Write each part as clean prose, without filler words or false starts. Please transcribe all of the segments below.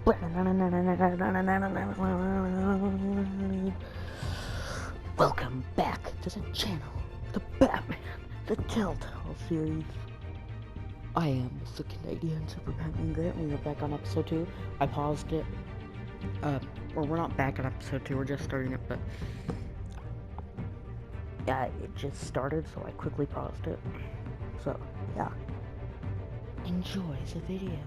Welcome back to the channel, the Batman, the Telltale series. I am the Canadian Super Batman Grant. We are back on episode 2. I paused it. Or we're not back on episode 2, we're just starting it, but yeah, it just started, so I quickly paused it. So, yeah. Enjoy the video.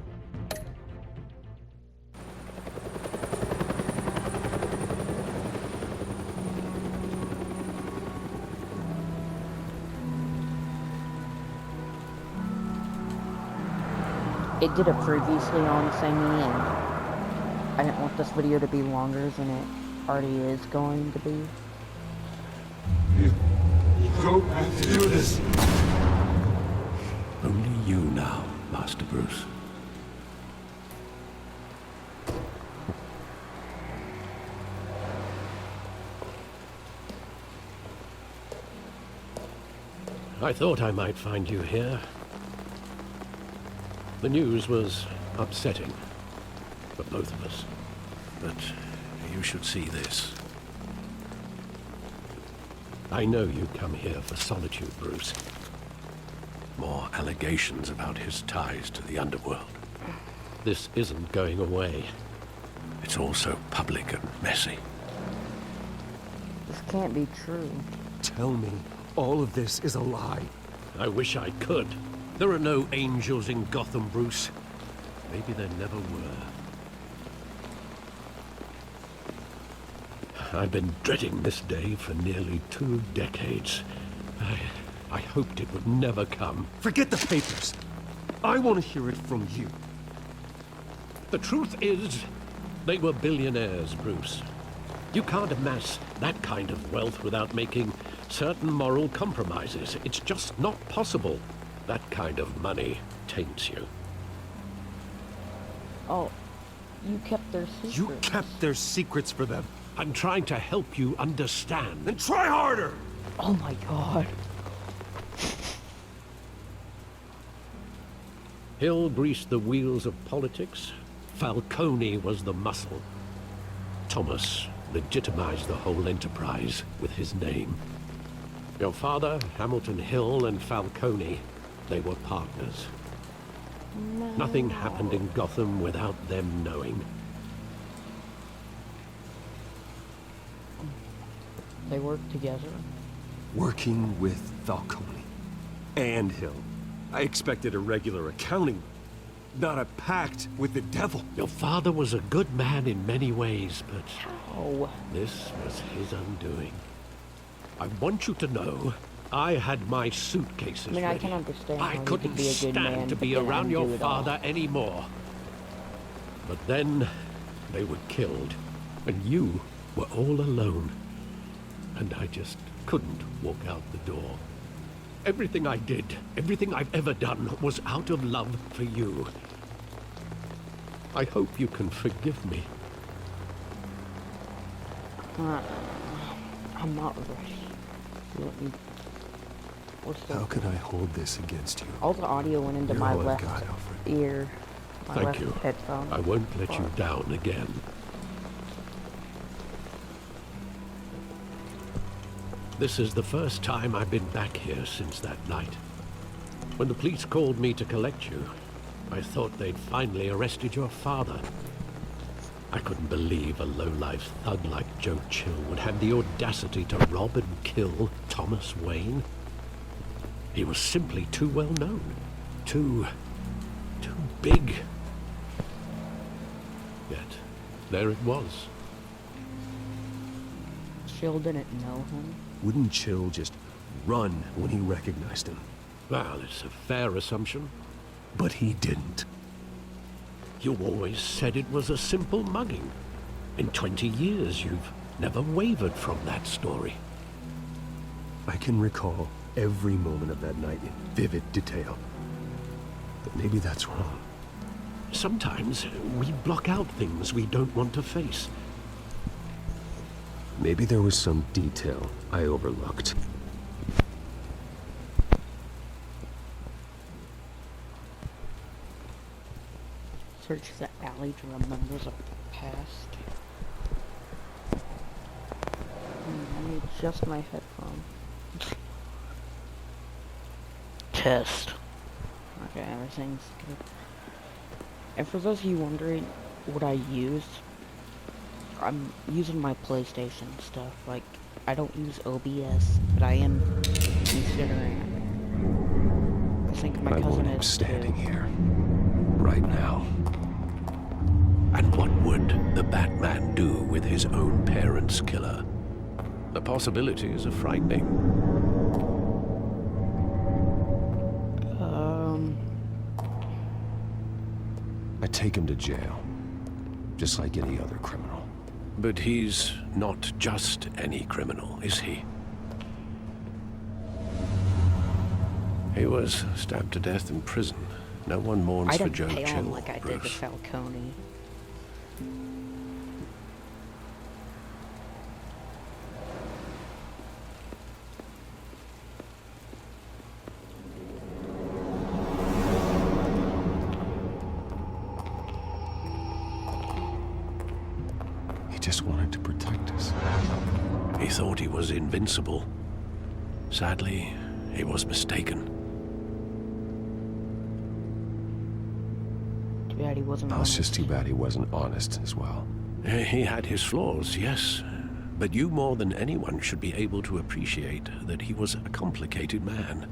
It did it previously on thingy, and I didn't want this video to be longer than it already is going to be. You don't have to do this. Only you now, Master Bruce. I thought I might find you here. The news was upsetting for both of us. But you should see this. I know you come here for solitude, Bruce. More allegations about his ties to the underworld. This isn't going away. It's all so public and messy. This can't be true. Tell me, all of this is a lie. I wish I could. There are no angels in Gotham, Bruce. Maybe there never were. I've been dreading this day for nearly 2 decades. I hoped it would never come. Forget the papers. I want to hear it from you. The truth is, they were billionaires, Bruce. You can't amass that kind of wealth without making certain moral compromises. It's just not possible. That kind of money taints you. Oh, you kept their secrets. You kept their secrets for them. I'm trying to help you understand. Then try harder! Oh my god. Hill greased the wheels of politics. Falcone was the muscle. Thomas legitimized the whole enterprise with his name. Your father, Hamilton Hill, and Falcone, they were partners. No. Nothing happened in Gotham without them knowing. They worked together. Working with Falcone and Hill. I expected a regular accounting, not a pact with the devil. Your father was a good man in many ways, but Oh. this was his undoing. I want you to know, I had my suitcases I mean, I ready. can understand how I you couldn't could be a good stand man, to but be then around your undo it all. father anymore. But then, they were killed, and you were all alone. And I just couldn't walk out the door. Everything I did, everything I've ever done, was out of love for you. I hope you can forgive me. I'm not ready. Let me... What's the... How can I hold this against you? All the audio went into You're my all I've left got, Alfred. ear. My Thank left you. headphone. I won't let you down again. This is the first time I've been back here since that night. When the police called me to collect you, I thought they'd finally arrested your father. I couldn't believe a low-life thug like Joe Chill would have the audacity to rob and kill Thomas Wayne. He was simply too well known. Too big. Yet, there it was. Chill didn't know him. Wouldn't Chill just run when he recognized him? Well, it's a fair assumption. But he didn't. You always said it was a simple mugging. In 20 years, you've never wavered from that story. I can recall every moment of that night in vivid detail. But maybe that's wrong. Sometimes we block out things we don't want to face. Maybe there was some detail I overlooked. Search the alley to remember the past. I need just my headphones. Test. Okay, everything's good. And for those of you wondering what I use, I'm using my PlayStation stuff. Like, I don't use OBS, but I am considering it. I think my cousin is standing too. here, right now. And what would the Batman do with his own parents' killer? The possibilities are frightening. I take him to jail, just like any other criminal. But he's not just any criminal, is he? He was stabbed to death in prison. No one mourns I for didn't Joe pay Chill, on like I did with Bruce. Falcone. He just wanted to protect us. He thought he was invincible. Sadly, he was mistaken. Too bad he wasn't Well, it's honest. just too bad he wasn't honest as well. He had his flaws, yes. But you more than anyone should be able to appreciate that he was a complicated man.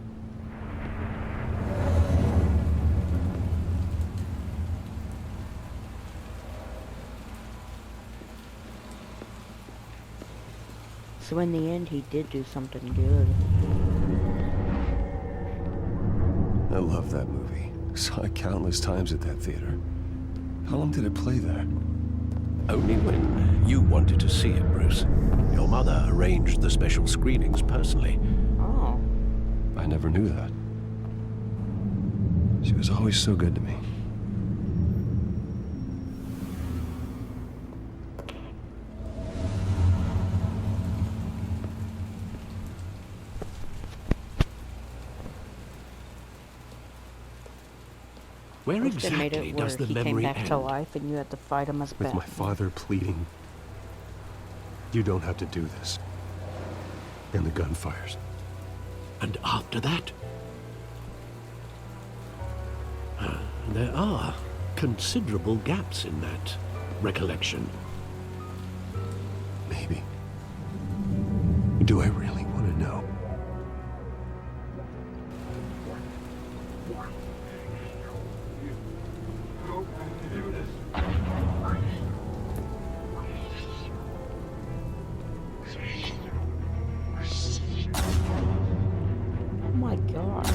So in the end, he did do something good. I love that movie. Saw it countless times at that theater. How long did it play there? Only when you wanted to see it, Bruce. Your mother arranged the special screenings personally. Oh. I never knew that. She was always so good to me. Where Which then made exactly it does where the he came memory back end? to life and you had to fight him as With Batman. my father pleading, "You don't have to do this." And the gun fires. And after that? There are considerable gaps in that recollection. Maybe. Do I really want to know? Don't have to do this. Oh my god.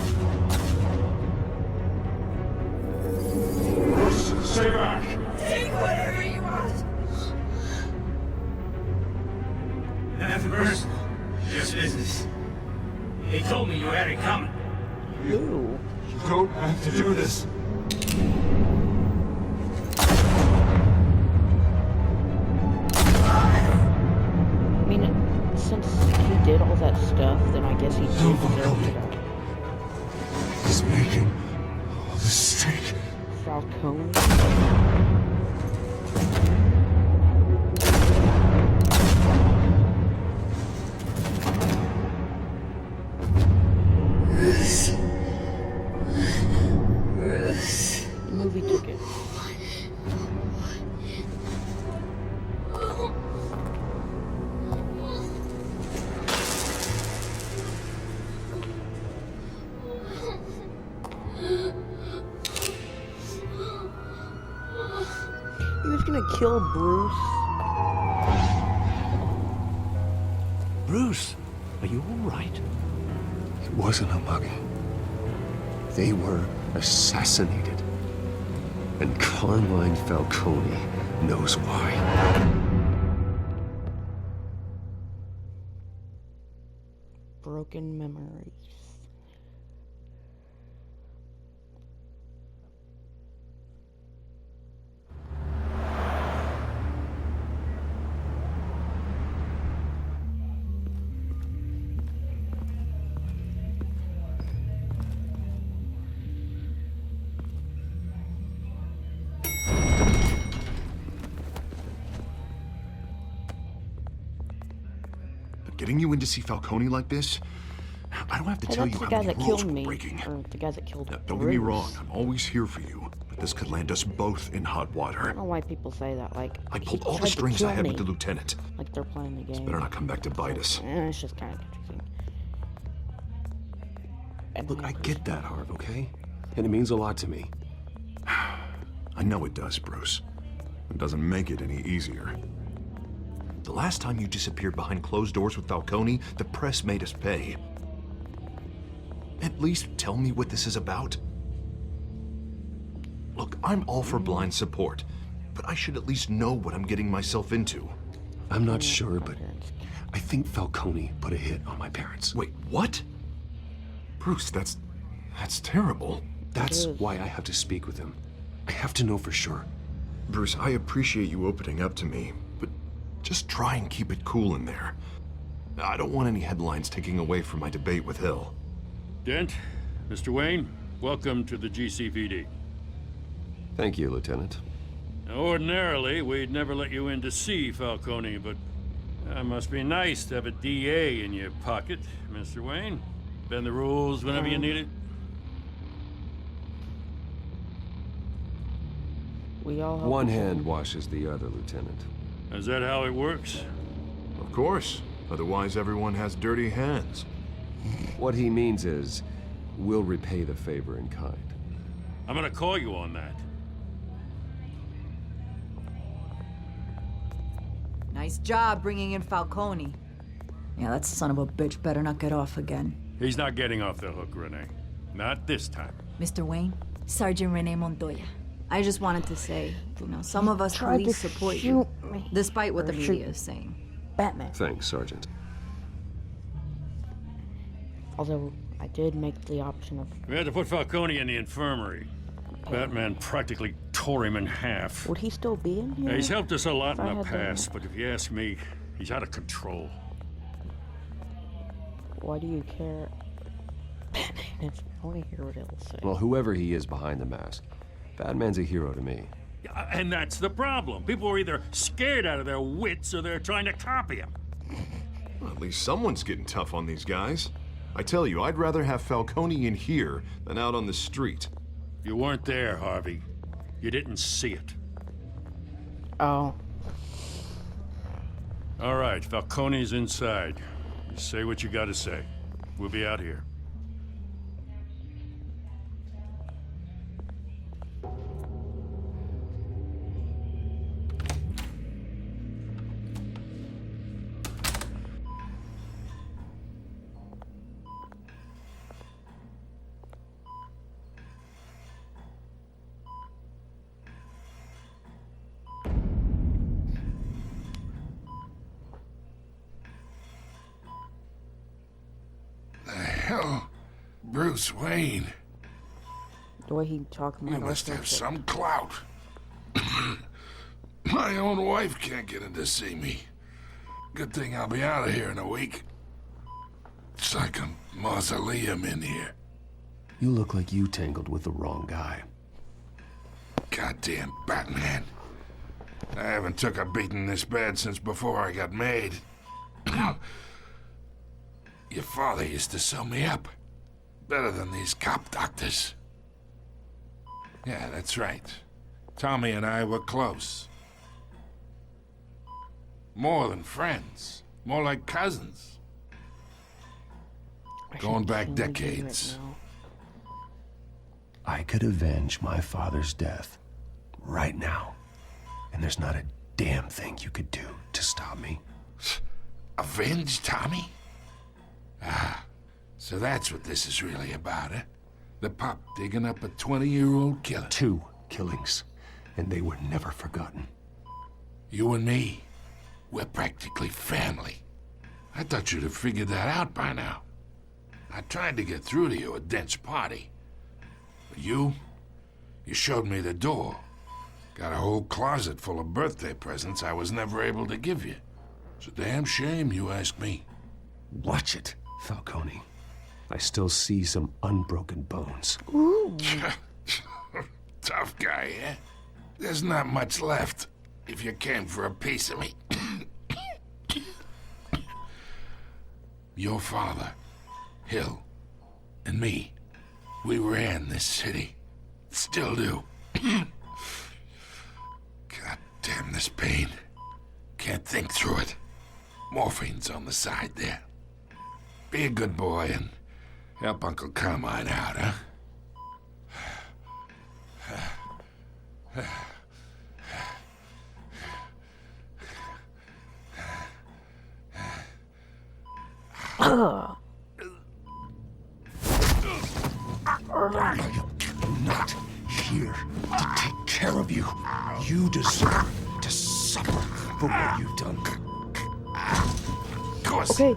Stay back! Take whatever you want. Nothing personal. Just business. They told me you had it coming. Ew. You don't have to do this. I mean, since he did all that stuff, then I guess he did deserve to die. He's making a mistake. Falcone? Movie ticket. He was gonna kill Bruce. Bruce, are you all right? It wasn't a mugging. They were assassinated. And Carmine Falcone knows why. Broken memories. Getting you in to see Falcone like this? I don't have to Hey, tell that's you the how guy many that rules killed we're me. breaking. Or the guys that killed Now, don't get me Bruce. wrong, I'm always here for you, but this could land us both in hot I water. don't know why people say that. Like, I he pulled all the tried to strings I kill had me. with the lieutenant. Like they're playing the game. Better not come back to bite us. It's just kind of confusing. And Look, I get that, Harv, okay? And it means a lot to me. I know it does, Bruce. It doesn't make it any easier. The last time you disappeared behind closed doors with Falcone, the press made us pay. At least tell me what this is about. Look, I'm all for blind support, but I should at least know what I'm getting myself into. I'm not sure, but I think Falcone put a hit on my parents. Wait, what? Bruce, that's terrible. That's why I have to speak with him. I have to know for sure. Bruce, I appreciate you opening up to me, but just try and keep it cool in there. I don't want any headlines taking away from my debate with Hill. Dent, Mr. Wayne, welcome to the GCPD. Thank you, Lieutenant. Now, ordinarily, we'd never let you in to see Falcone, but that must be nice to have a DA in your pocket, Mr. Wayne. Bend the rules whenever you need it. we all have One the hand same- washes the other, Lieutenant. Is that how it works? Of course. Otherwise, everyone has dirty hands. What he means is, we'll repay the favor in kind. I'm gonna call you on that. Nice job bringing in Falcone. Yeah, that son of a bitch better not get off again. He's not getting off the hook, Renee. Not this time. Mr. Wayne, Sergeant Renee Montoya. I just wanted to say, some of us tried to police support you, shoot me. despite what Or the shoot media is saying. Batman. Thanks, Sergeant. Although I did make the option of We had to put Falcone in the infirmary. Batman practically tore him in half. would he still be in here? Yeah, he's helped us a lot If in I the had past, but if you ask me, he's out of control. Why do you care? Batman. I want to hear what it'll say. Well, whoever he is behind the mask, Batman's a hero to me. Yeah, and that's the problem. People are either scared out of their wits or they're trying to copy him. Well, at least someone's getting tough on these guys. I tell you, I'd rather have Falcone in here than out on the street. You weren't there, Harvey. You didn't see it. Oh, All right, Falcone's inside. You say what you gotta say. We'll be out here. Hell, Bruce Wayne. the way he talked. You must have some clout. My own wife can't get in to see me. Good thing I'll be out of here in a week. It's like a mausoleum in here. You look like you tangled with the wrong guy. Goddamn Batman. I haven't took a beating this bad since before I got made. Your father used to sew me up. Better than these cop doctors. Yeah, that's right. Tommy and I were close. More than friends. More like cousins. Going back decades. I could avenge my father's death right now. And there's not a damn thing you could do to stop me. Avenge Tommy? Ah, so that's what this is really about, eh? The pop digging up a 20-year-old killer. 2 killings, and they were never forgotten. You and me, we're practically family. I thought you'd have figured that out by now. I tried to get through to you at Dent's party. But you showed me the door. Got a whole closet full of birthday presents I was never able to give you. It's a damn shame, you ask me. Watch it, Falcone. I still see some unbroken bones. Tough guy, eh? There's not much left if you came for a piece of me. Your father, Hill, and me, we ran this city. Still do. God damn this pain. Can't think through it. Morphine's on the side there. Be a good boy and help Uncle Carmine out, huh? I'm not here to take care of you. You deserve to suffer for what you've done. Of course, Okay.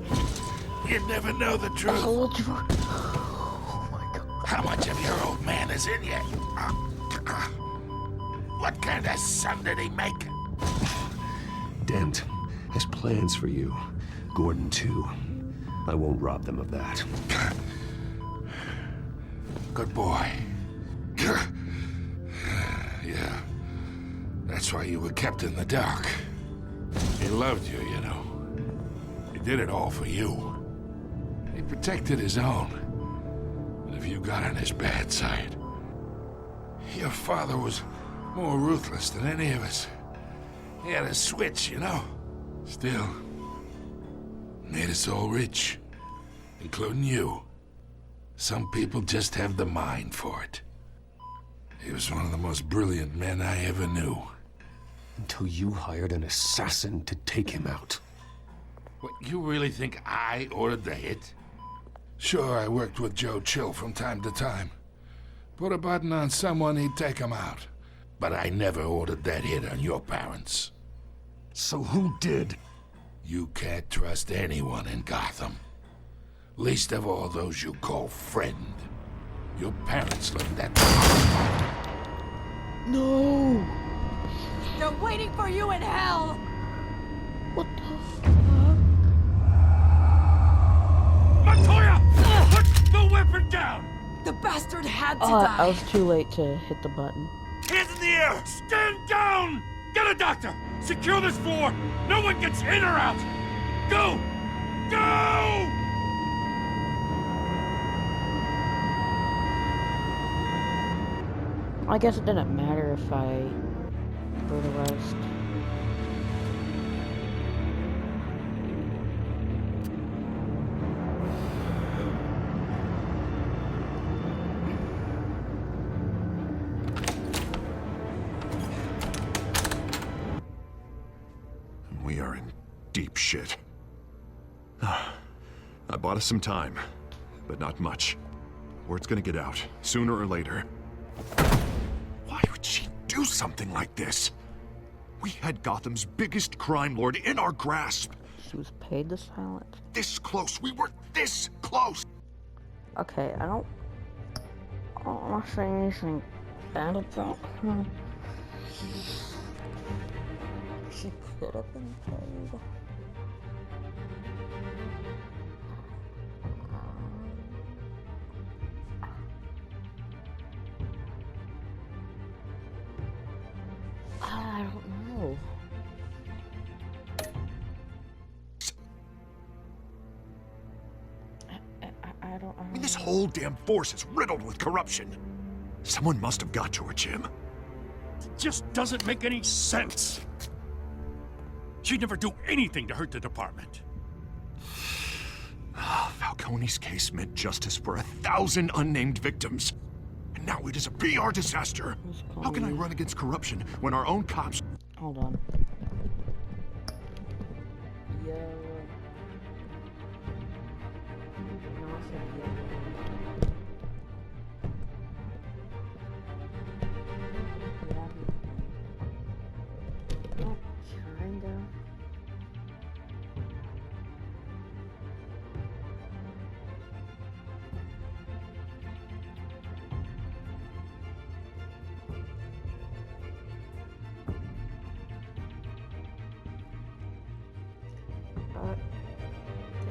you never know the truth. Hello, George. Oh my god. How much of your old man is in you? What kind of son did he make? Dent has plans for you. Gordon, too. I won't rob them of that. Good boy. Yeah. That's why you were kept in the dark. He loved you, you know. He did it all for you. He protected his own. But if you got on his bad side, your father was more ruthless than any of us. He had a switch, you know. Still, made us all rich, including you. Some people just have the mind for it. He was one of the most brilliant men I ever knew. Until you hired an assassin to take him out. What, you really think I ordered the hit? Sure, I worked with Joe Chill from time to time. Put a button on someone, he'd take him out. But I never ordered that hit on your parents. So who did? You can't trust anyone in Gotham. Least of all those you call friend. Your parents left that... No! They're waiting for you in hell! What the fuck? Montoya! Put the weapon down! The bastard had to I die! was too late to hit the button. Hands in the air! Stand down! Get a doctor! Secure this floor! No one gets in or out! Go! Go! I guess it didn't matter if I brutalized. We are in deep shit. I bought us some time, but not much. Word's gonna get out, sooner or later. Why would she do something like this? We had Gotham's biggest crime lord in our grasp. She was paid to silence. This close. We were this close. Okay, I don't want to say anything bad about her. She could have been paid. I don't know. I don't know. I mean, this whole damn force is riddled with corruption. Someone must have got to her, Jim. It just doesn't make any sense. She'd never do anything to hurt the department. Falcone's case meant justice for 1,000 unnamed victims. And now it is a PR disaster. How can I run against corruption when our own cops... Hold on. Yo. No, I said yo. Yeah. Kinda.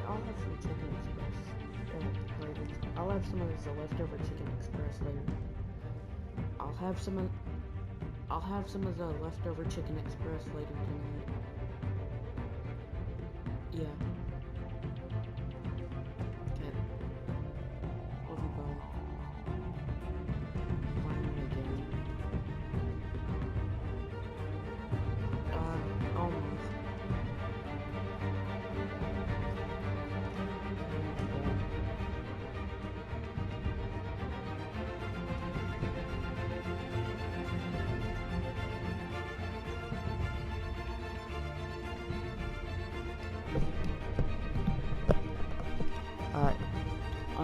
I'll have some chicken express later. I'll have some of this leftover chicken express later. I'll have some of the leftover chicken express later tonight. Yeah.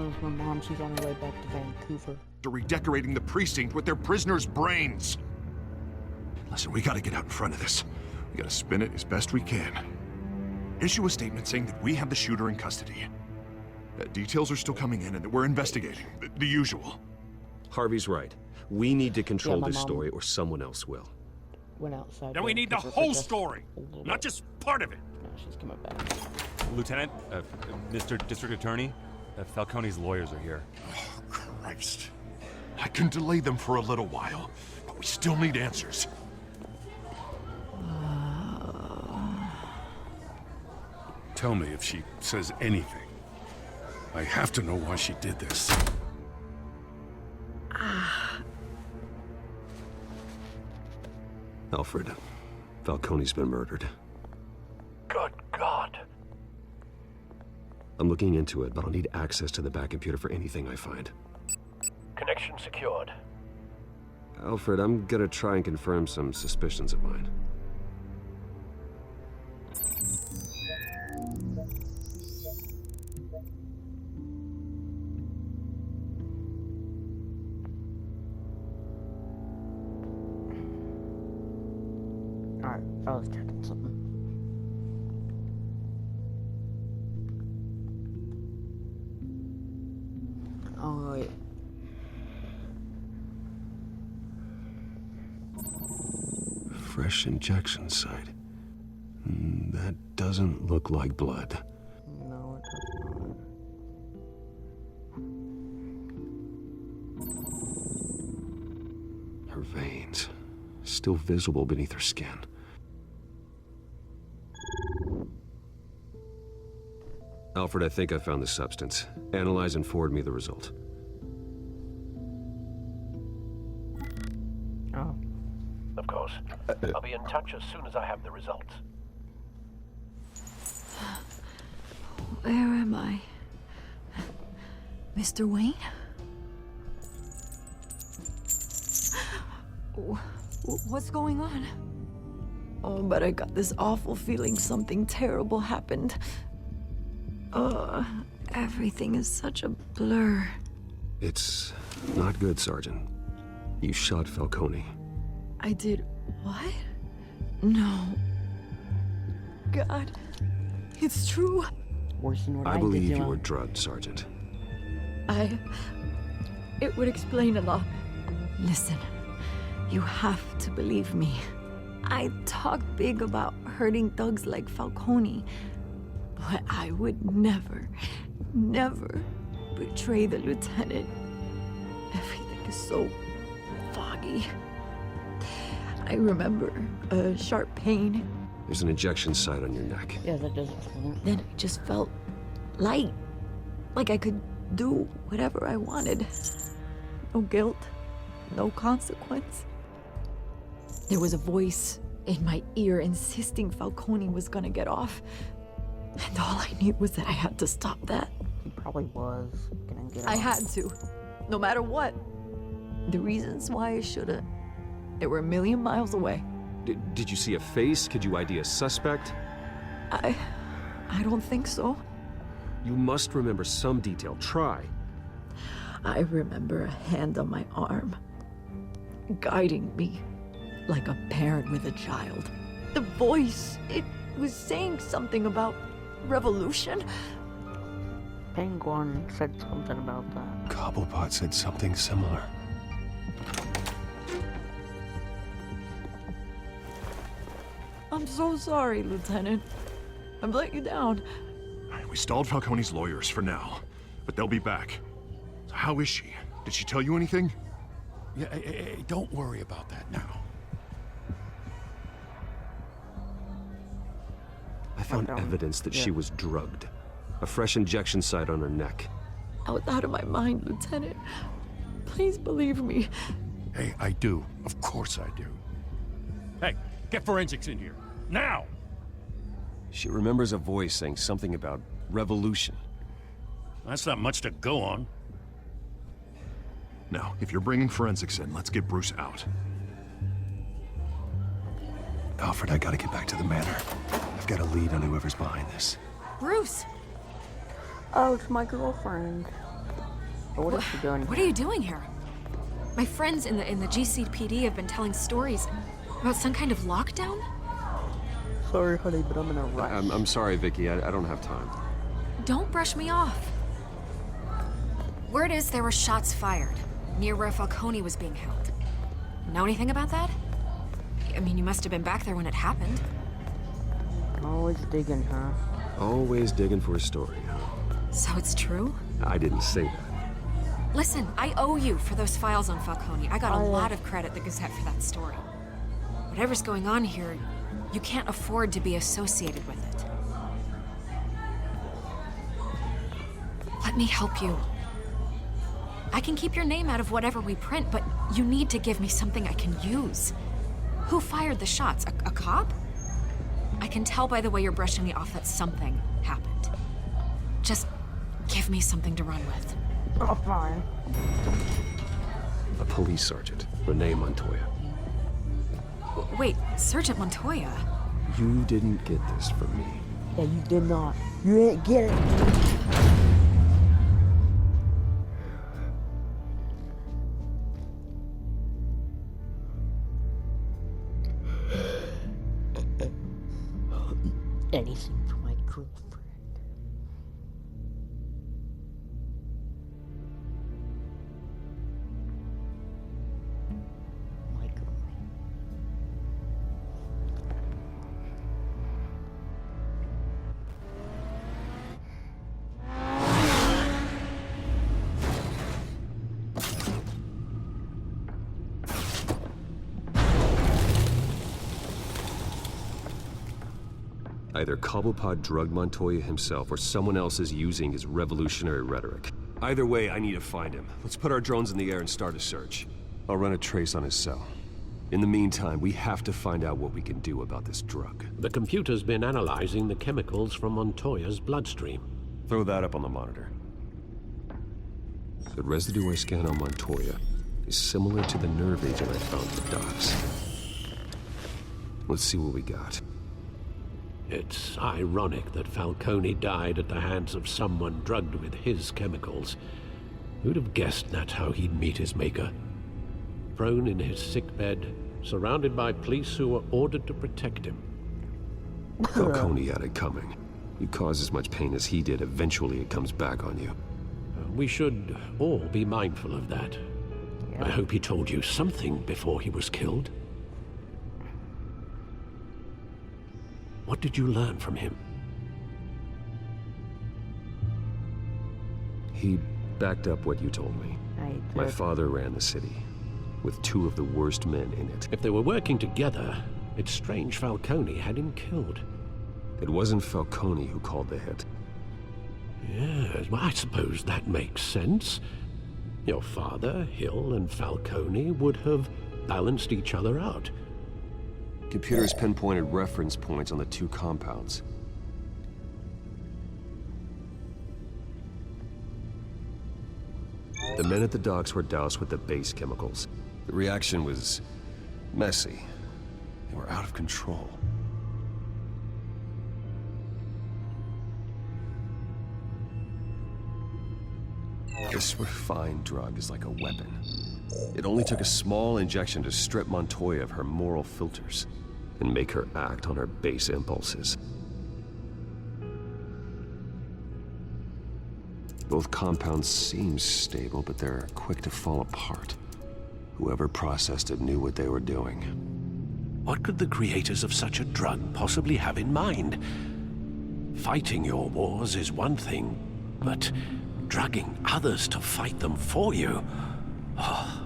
with my mom. She's on her way back to Vancouver. They're redecorating the precinct with their prisoners' brains. Listen, we gotta get out in front of this. We gotta spin it as best we can. Issue a statement saying that we have the shooter in custody. That details are still coming in and that we're investigating. The usual. Harvey's right. We need to control my this mom- story or someone else will. Went outside. Then we need the whole story, not just part of it. No, she's coming back. Lieutenant, Mr. District Attorney, Falcone's lawyers are here. Oh, Christ. I can delay them for a little while, but we still need answers. Tell me if she says anything. I have to know why she did this. Alfred, Falcone's been murdered. Good God. I'm looking into it, but I'll need access to the back computer for anything I find. Connection secured. Alfred, I'm gonna try and confirm some suspicions of mine. Alright, I was checking something. Alright. Fresh injection site. That doesn't look like blood. No, it does not. Her veins, still visible beneath her skin. Alfred, I think I found the substance. Analyze and forward me the result. Oh. Of course. I'll be in touch as soon as I have the results. Where am I? Mr. Wayne? What's going on? Oh, but I got this awful feeling something terrible happened. Everything is such a blur. It's not good, Sergeant. You shot Falcone. I did what? No. God, it's true. Worse than what I I did, believe you know. were drugged, Sergeant. It would explain a lot. Listen, you have to believe me. I talk big about hurting thugs like Falcone, but I would never, never betray the lieutenant. Everything is so foggy. I remember a sharp pain. There's an injection site on your neck. Yeah, that does explain it. Then I just felt light. Like I could do whatever I wanted. No guilt, no consequence. There was a voice in my ear insisting Falcone was gonna get off. And all I knew was that I had to stop that. He probably was gonna get I off. had to, no matter what. The reasons why I should've, they were a million miles away. Did you see a face? Could you ID a suspect? I don't think so. You must remember some detail. Try. I remember a hand on my arm, guiding me like a parent with a child. The voice, it was saying something about revolution. Penguin said something about that. Cobblepot said something similar. I'm so sorry, Lieutenant. I've let you down. We stalled Falcone's lawyers for now, but they'll be back. So how is she? Did she tell you anything? Yeah, hey, don't worry about that now. I found evidence that she was drugged. A fresh injection site on her neck. I was out of my mind, Lieutenant. Please believe me. Hey, I do. Of course I do. Hey, get forensics in here. Now! She remembers a voice saying something about revolution. That's not much to go on. Now, if you're bringing forensics in, let's get Bruce out. Alfred, I gotta get back to the manor. I've got a lead on whoever's behind this. Bruce! Oh, it's my girlfriend. What is she doing? What are you doing here? My friends in the GCPD have been telling stories about some kind of lockdown. Sorry, honey, but I'm in a rush. I'm sorry, Vicky. I don't have time. Don't brush me off. Word is there were shots fired near where Falcone was being held. Know anything about that? I mean, you must have been back there when it happened. Always digging, huh? Always digging for a story, huh? So it's true? I didn't say that. Listen, I owe you for those files on Falcone. I got a lot of credit at the Gazette for that story. Whatever's going on here, you can't afford to be associated with it. Let me help you. I can keep your name out of whatever we print, but you need to give me something I can use. Who fired the shots? A cop? I can tell by the way you're brushing me off that something happened. Just give me something to run with. Oh, fine. A police sergeant, Renee Montoya. Wait, Sergeant Montoya? You didn't get this from me. Yeah, you did not. You didn't get it. Anything for my girlfriend. My girlfriend. Either Cobblepot drugged Montoya himself or someone else is using his revolutionary rhetoric. Either way, I need to find him. Let's put our drones in the air and start a search. I'll run a trace on his cell. In the meantime, we have to find out what we can do about this drug. The computer's been analyzing the chemicals from Montoya's bloodstream. Throw that up on the monitor. The residue I scan on Montoya is similar to the nerve agent I found at the docks. Let's see what we got. It's ironic that Falcone died at the hands of someone drugged with his chemicals. Who'd have guessed that's how he'd meet his maker? Prone in his sickbed, surrounded by police who were ordered to protect him. Falcone had it coming. You cause as much pain as he did, eventually it comes back on you. We should all be mindful of that. Yeah. I hope he told you something before he was killed. What did you learn from him? He backed up what you told me. My did. father ran the city, with two of the worst men in it. If they were working together, it's strange Falcone had him killed. It wasn't Falcone who called the hit. Yes, well, I suppose that makes sense. Your father, Hill, and Falcone would have balanced each other out. Computers pinpointed reference points on the two compounds. The men at the docks were doused with the base chemicals. The reaction was messy. They were out of control. This refined drug is like a weapon. It only took a small injection to strip Montoya of her moral filters and make her act on her base impulses. Both compounds seem stable, but they're quick to fall apart. Whoever processed it knew what they were doing. What could the creators of such a drug possibly have in mind? Fighting your wars is one thing, but drugging others to fight them for you? Oh.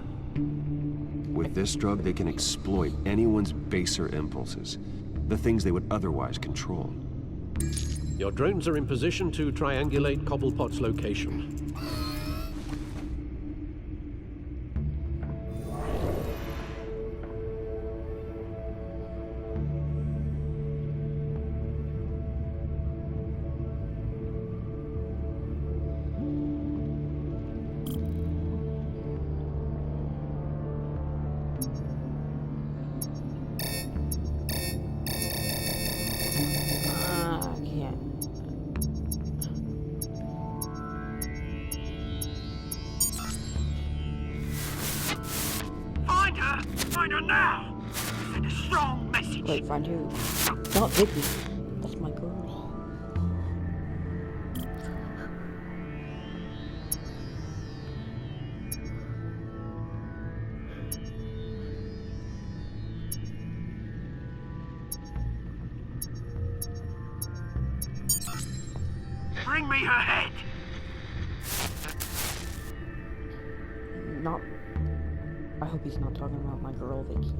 With this drug, they can exploit anyone's baser impulses, the things they would otherwise control. Your drones are in position to triangulate Cobblepot's location. find her now. Send a strong message. Wait, find who? Not Vicky. That's my girl. Bring me her head. Not. I hope he's not talking about my girl, Vicky.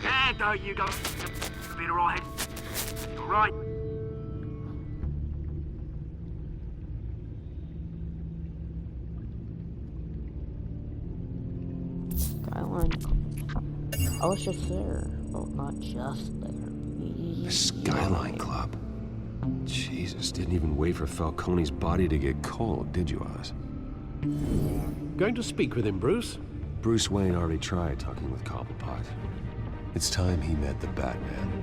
Yeah, don't you go. Be alright. Right. Skyline. I was just there. Well, not just there. The Skyline Club. Jesus, didn't even wait for Falcone's body to get cold, did you, Oz? Going to speak with him, Bruce? Bruce Wayne already tried talking with Cobblepot. It's time he met the Batman.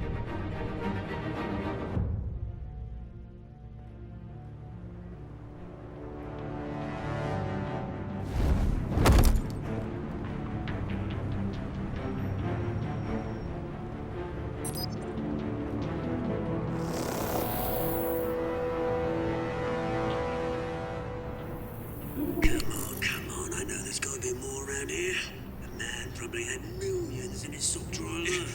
Come on, I know there's gotta be more around here. The man probably had millions in his sock drawer alone.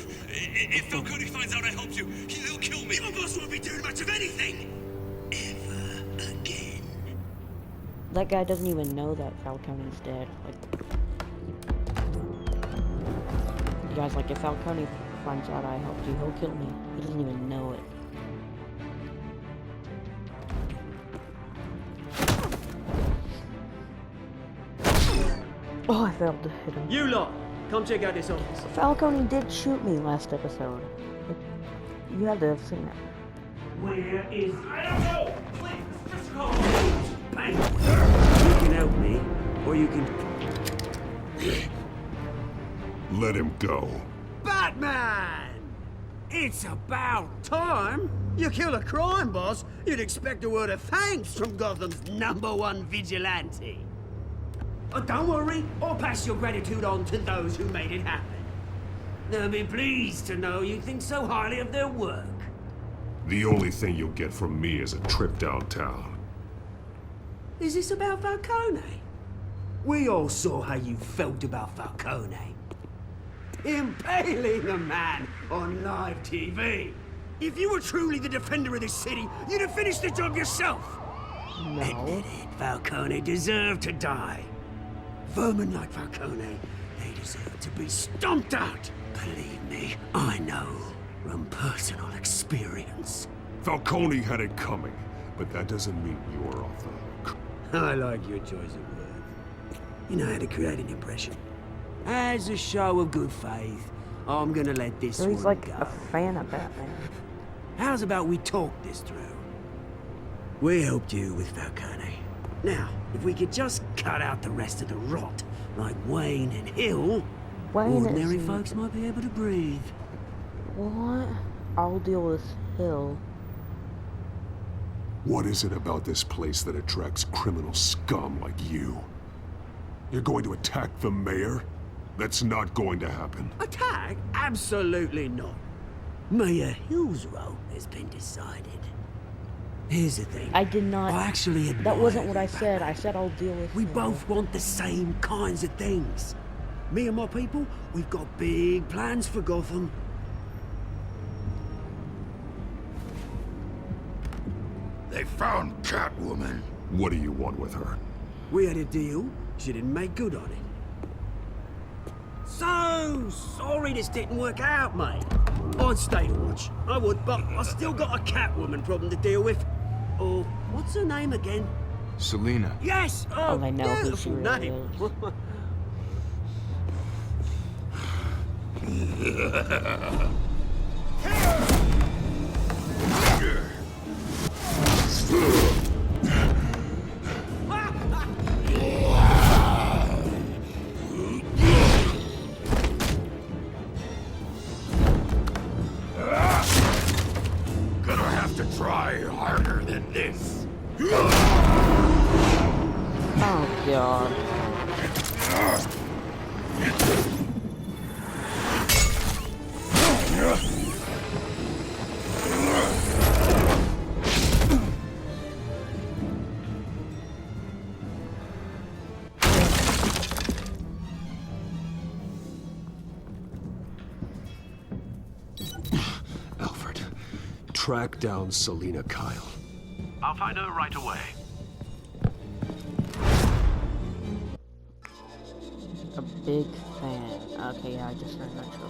If Falcone finds out I helped you, he'll kill me. Your boss won't be doing much of anything. Ever again. That guy doesn't even know that Falcone's dead. Like, you guys, like, if Falcone finds out I helped you, he'll kill me. He doesn't even know it. Oh, I failed to hit him. You lot, come check out this office. Falcone did shoot me last episode. You had to have seen it. Where is... I don't know! Please, just call me. Bang! You can help me, or you can... Let him go. Batman! It's about time. You kill a crime boss, you'd expect a word of thanks from Gotham's #1 vigilante. Oh, don't worry, I'll pass your gratitude on to those who made it happen. They'll be pleased to know you think so highly of their work. The only thing you'll get from me is a trip downtown. Is this about Falcone? We all saw how you felt about Falcone. Impaling a man on live TV. If you were truly the defender of this city, you'd have finished the job yourself. No. Admit it, Falcone deserved to die. Vermin like Falcone, they deserve to be stomped out. Believe me, I know from personal experience. Falcone had it coming, but that doesn't mean you're off the hook. I like your choice of words. You know how to create an impression. As a show of good faith, I'm gonna let this So he's one like go. a fan of Batman. How's about we talk this through? We helped you with Falcone. Now, if we could just cut out the rest of the rot, like Wayne and Hill, Wayne ordinary is... folks might be able to breathe. What? I'll deal with Hill. What is it about this place that attracts criminal scum like you? You're going to attack the mayor? That's not going to happen. Attack? Absolutely not. Mayor Hill's role has been decided. Here's the thing. I did not... I actually That admire wasn't what I you, said. Batman. I said I'll deal with We Hill. both want the same kinds of things. Me and my people, we've got big plans for Gotham. They found Catwoman. What do you want with her? We had a deal. She didn't make good on it. So sorry this didn't work out, mate. I'd stay to watch. I would, but I still got a Catwoman problem to deal with. Or what's her name again? Selena. Yes. Oh, I know who beautiful she really name. Yeah. this. Oh god. Alfred, track down Selina Kyle. I'll find her right away. A big fan. Okay, yeah, I just heard that show.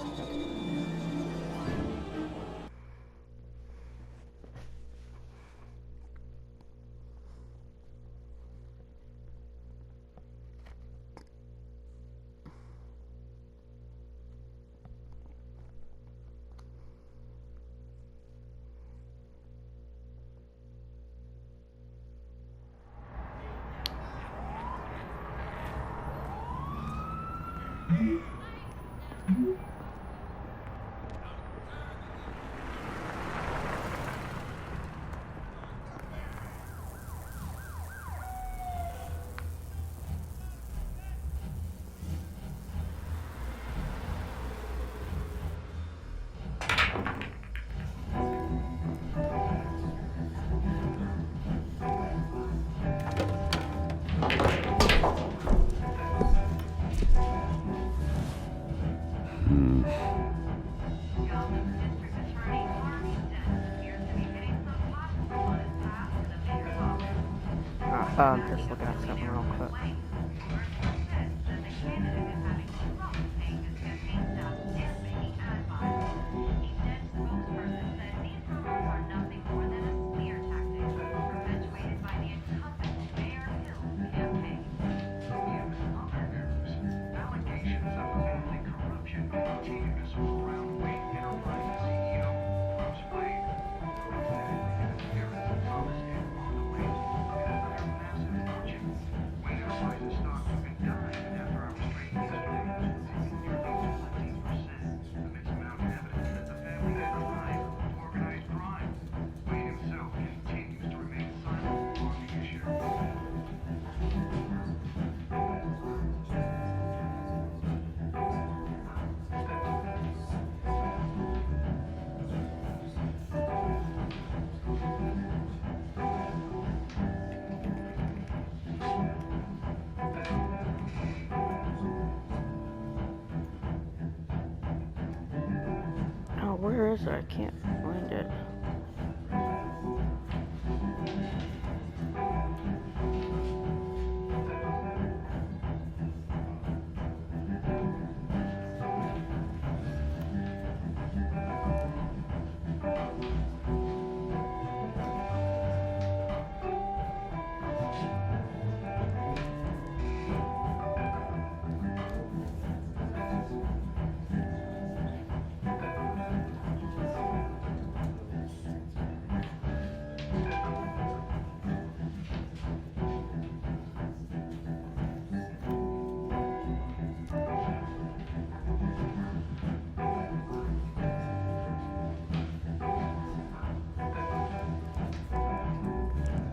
Just looking at something real quick. Where is it? I can't find it.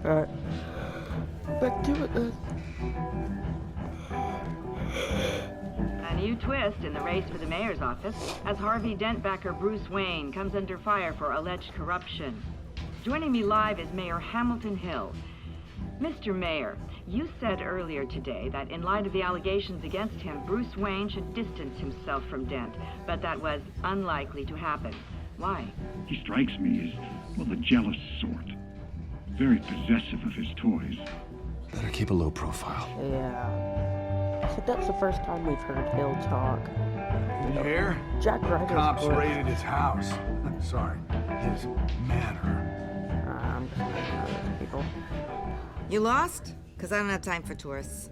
Alright. Back to it then. A new twist in the race for the mayor's office as Harvey Dent-backer Bruce Wayne comes under fire for alleged corruption. Joining me live is Mayor Hamilton Hill. Mr. Mayor, you said earlier today that in light of the allegations against him, Bruce Wayne should distance himself from Dent, but that was unlikely to happen. Why? He strikes me as, well, the jealous sort. Very possessive of his toys. Better keep a low profile. Yeah. I think that's the first time we've heard Hill talk. You hear? Jack Ryder's Cops voice. raided his house. Sorry, his manor. I'm just making other people. You lost? Because I don't have time for tourists.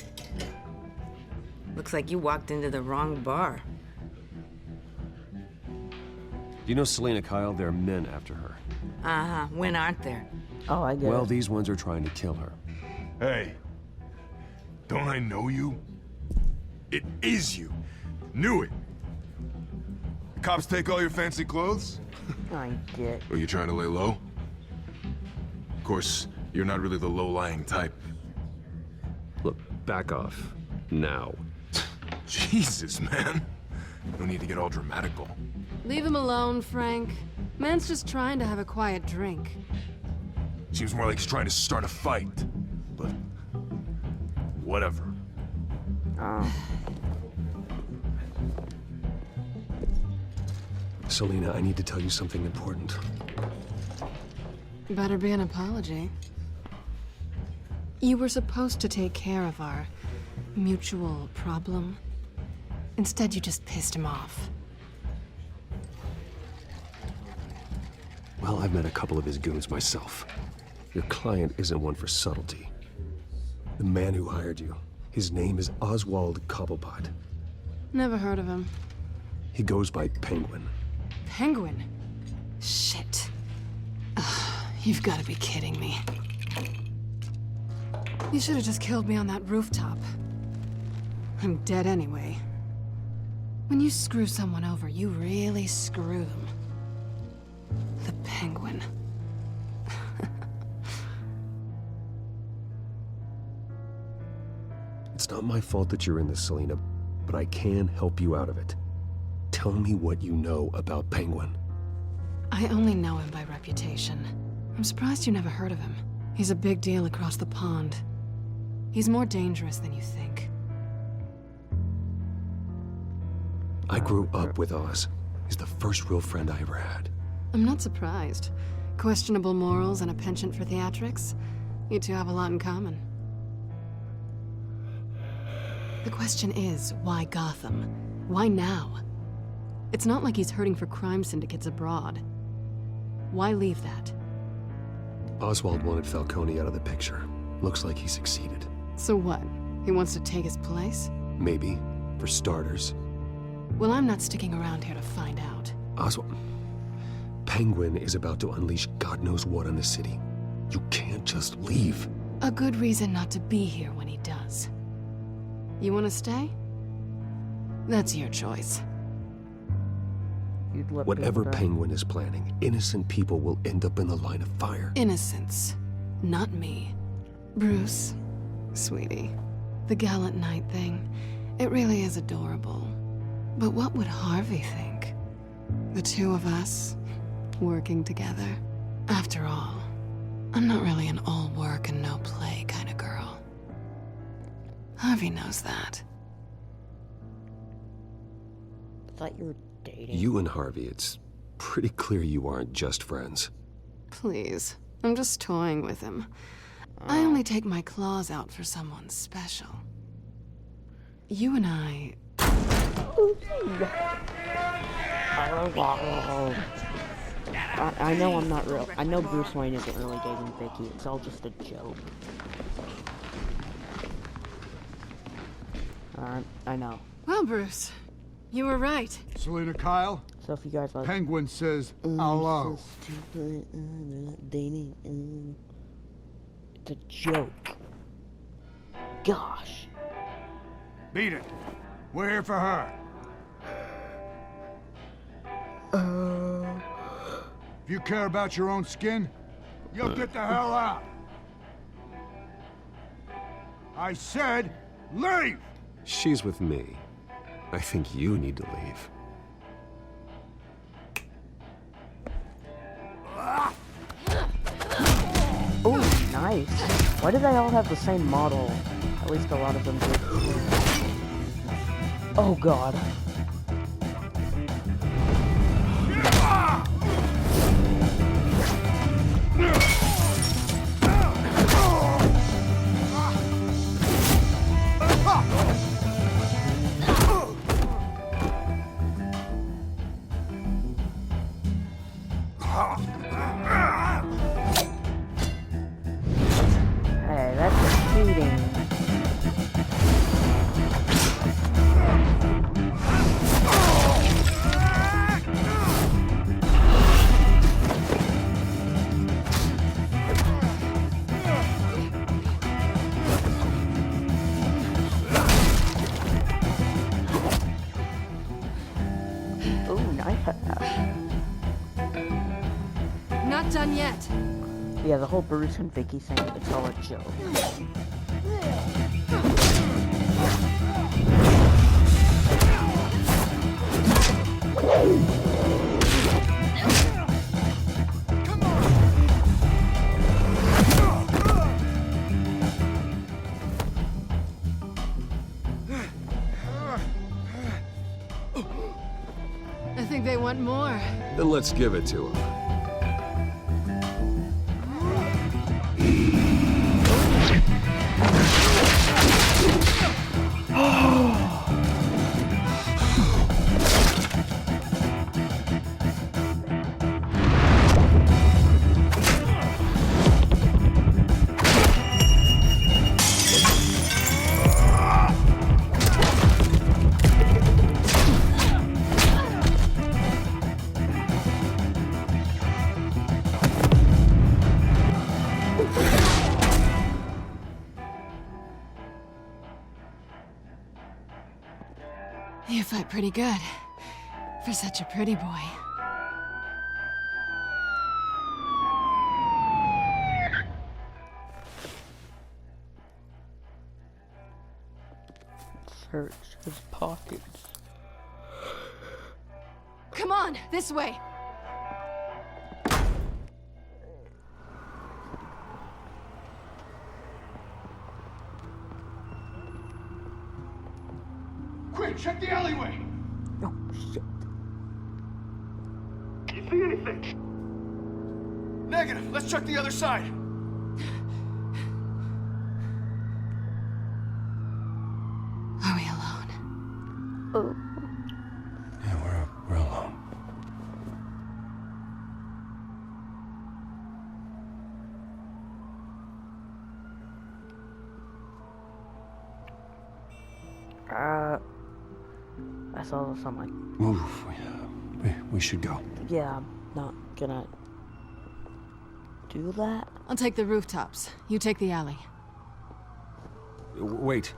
Looks like you walked into the wrong bar. Do you know Selina Kyle? There are men after her. Uh-huh. When aren't there? Oh, I get Well, it. these ones are trying to kill her. Hey, don't I know you? It is you. Knew it. The cops take all your fancy clothes? I get. Are you trying to lay low? Of course, You're not really the low-lying type. Look, back off. Now. Jesus, man. No need to get all dramatical. Leave him alone, Frank. Man's just trying to have a quiet drink. Seems more like he's trying to start a fight. But... whatever. Selina, I need to tell you something important. Better be an apology. You were supposed to take care of our mutual problem. Instead, you just pissed him off. Well, I've met a couple of his goons myself. Your client isn't one for subtlety. The man who hired you, his name is Oswald Cobblepot. Never heard of him. He goes by Penguin. Penguin? Shit. Ugh, you've got to be kidding me. You should have just killed me on that rooftop. I'm dead anyway. When you screw someone over, you really screw them. The Penguin. It's not my fault that you're in this, Selina, but I can help you out of it. Tell me what you know about Penguin. I only know him by reputation. I'm surprised you never heard of him. He's a big deal across the pond. He's more dangerous than you think. I grew up with Oz. He's the first real friend I ever had. I'm not surprised. Questionable morals and a penchant for theatrics. You two have a lot in common. The question is, why Gotham? Why now? It's not like he's hurting for crime syndicates abroad. Why leave that? Oswald wanted Falcone out of the picture. Looks like he succeeded. So what? He wants to take his place? Maybe, for starters. Well, I'm not sticking around here to find out. Oswald... Penguin is about to unleash God knows what on the city. You can't just leave. A good reason not to be here when he does. You want to stay? That's your choice. Whatever Penguin is planning, innocent people will end up in the line of fire. Innocence. Not me. Bruce, sweetie, the gallant knight thing, it really is adorable. But what would Harvey think? The two of us, working together. After all, I'm not really an all work and no play kind of girl. Harvey knows that. I thought you were dating. You and Harvey, it's pretty clear you aren't just friends. Please, I'm just toying with him. I only take my claws out for someone special. You and I know I'm not real. I know Bruce Wayne isn't really dating Vicky. It's all just a joke. I know. Well, Bruce, you were right. Selina Kyle? So if you guys like... Penguin says hello. Dating, it's a joke. Gosh. Beat it. We're here for her. If you care about your own skin, you'll get the hell out. I said, leave! She's with me. I think you need to leave. Oh, nice. Why do they all have the same model? At least a lot of them do. Oh god. Hey, that's cheating. Yeah, the whole Bruce and Vicky thing, it's all a joke. I think they want more. Then let's give it to them. You fight pretty good. For such a pretty boy. Search his pockets. Come on, this way. Quick, check the alleyway! Oh, shit. You see anything? Negative. Let's check the other side. Are we alone? Oh. Yeah, we're alone. I saw something. Move. We should go. Yeah, I'm not gonna do that. I'll take the rooftops. You take the alley. Wait.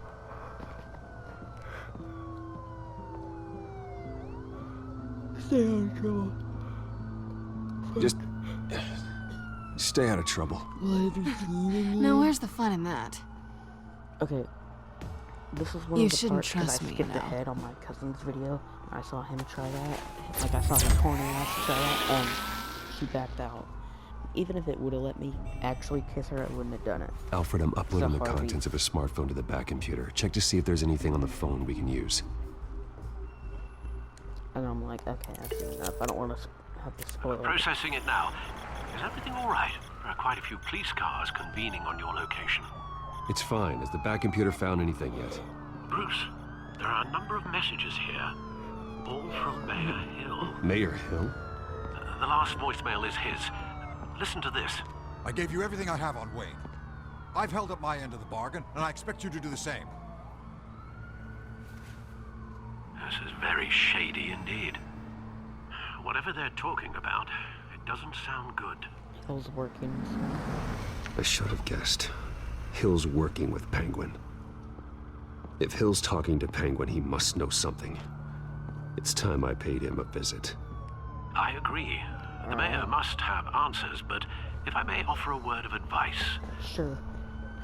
Stay out of trouble. Just stay out of trouble. Will I be feeding you? Now, where's the fun in that? Okay. This is one You of the shouldn't parts 'cause trust I me, skipped you know. ahead on my cousin's video. I saw him try that. Like, I saw his horny ass try that, and she backed out. Even if it would have let me actually kiss her, I wouldn't have done it. Alfred, I'm uploading the Harvey. contents of a smartphone to the back computer. Check to see if there's anything on the phone we can use. And I'm like, okay, I've seen enough. I don't want to have to spoil it. Processing it now. Is everything all right? There are quite a few police cars convening on your location. It's fine. Has the back computer found anything yet? Bruce, there are a number of messages here, all from Mayor Hill. Mayor Hill? The last voicemail is his. Listen to this. I gave you everything I have on Wayne. I've held up my end of the bargain, and I expect you to do the same. This is very shady indeed. Whatever they're talking about, it doesn't sound good. Hill's working. I should have guessed. Hill's working with Penguin. If Hill's talking to Penguin, he must know something. It's time I paid him a visit. I agree. The mayor must have answers, but if I may offer a word of advice. Sure.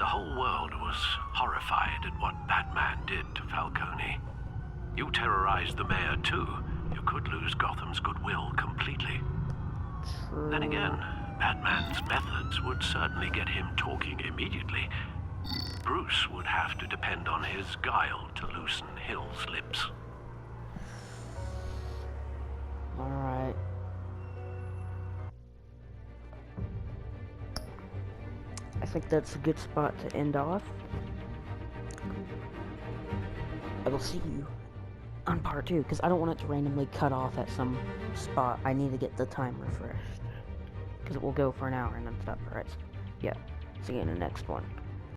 The whole world was horrified at what Batman did to Falcone. You terrorized the mayor too. You could lose Gotham's goodwill completely. True. Then again, Batman's methods would certainly get him talking immediately. Bruce would have to depend on his guile to loosen Hill's lips. Alright. I think that's a good spot to end off. I will see you on part 2, because I don't want it to randomly cut off at some spot. I need to get the time refreshed, because it will go for an hour and then stop. Alright, yeah, see you in the next one.